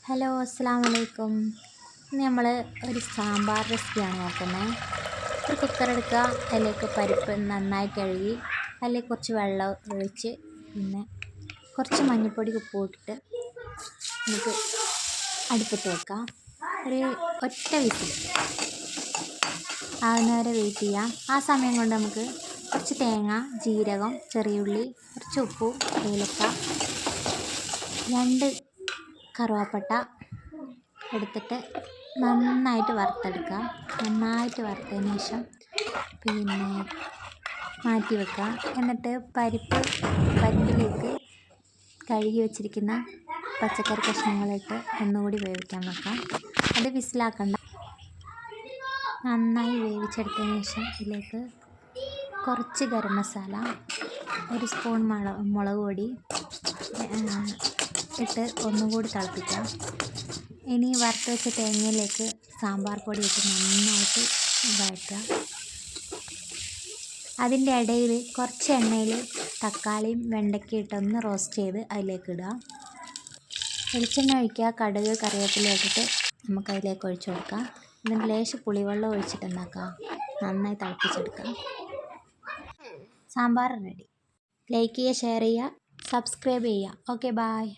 Hello, അസ്സലാമു അലൈക്കും. ഇന്ന് നമ്മൾ ഒരു സാമ്പാർ റെസിപ്പിയാണ് നോക്കുന്നത്. ഒരു കുക്കർ എടുക്കുക, അതിലേക്ക് പരിപ്പ് നന്നായി കഴുകി അതിലേക്ക് കുറച്ച് വെള്ളം ഒഴിച്ച് പിന്നെ കുറച്ച് മഞ്ഞൾപ്പൊടി ഉപ്പ് ഇട്ടിട്ട് നമുക്ക് അടുപ്പത്ത് വെക്കാം. ഒരു ഒറ്റ വിസിൽ ആകുന്നവരെ വെയിറ്റ് ചെയ്യാം. ആ സമയം കൊണ്ട് നമുക്ക് കുറച്ച് തേങ്ങ, ജീരകം, ചെറിയുള്ളി, കുറച്ച് ഉപ്പ്, ഏലക്ക, 2 കറുവാപ്പട്ട എടുത്തിട്ട് നന്നായിട്ട് വറുത്തെടുക്കുക. നന്നായിട്ട് വറുത്തതിന് ശേഷം പിന്നെ മാറ്റി വെക്കുക. എന്നിട്ട് പരിപ്പിലേക്ക് കഴുകി വെച്ചിരിക്കുന്ന പച്ചക്കറി കഷ്ണങ്ങളിട്ട് ഒന്നുകൂടി വേവിക്കാൻ വെക്കാം. അത് വിസിലാക്കണ്ട. നന്നായി വേവിച്ചെടുത്തതിന് ശേഷം ഇതിലേക്ക് കുറച്ച് ഗരം മസാല, 1 സ്പൂൺ മുളക് പൊടി ഇട്ട് ഒന്നുകൂടി തിളപ്പിക്കാം. ഇനി വറുത്ത് വെച്ച തേങ്ങയിലേക്ക് സാമ്പാർ പൊടി ഇട്ട് നന്നായിട്ട് വഴറ്റുക. അതിൻ്റെ ഇടയിൽ കുറച്ച് എണ്ണയിൽ തക്കാളിയും വെണ്ടയ്ക്കയും ഇട്ടൊന്ന് റോസ്റ്റ് ചെയ്ത് അതിലേക്ക് ഇടുക. വെളിച്ചെണ്ണ ഒഴിക്കുക, കടുക്, കറിവേപ്പില ഇട്ടിട്ട് നമുക്ക് അതിലേക്ക് ഒഴിച്ചു കൊടുക്കാം. എന്നിട്ട് ലേശം പുളിവെള്ളം ഒഴിച്ചിട്ട് ഉണ്ടാക്കുക. നന്നായി തിളപ്പിച്ചെടുക്കുക. സാമ്പാർ റെഡി. ലൈക്ക് ചെയ്യുക, ഷെയർ ചെയ്യുക, സബ്സ്ക്രൈബ് ചെയ്യുക. Okay, bye.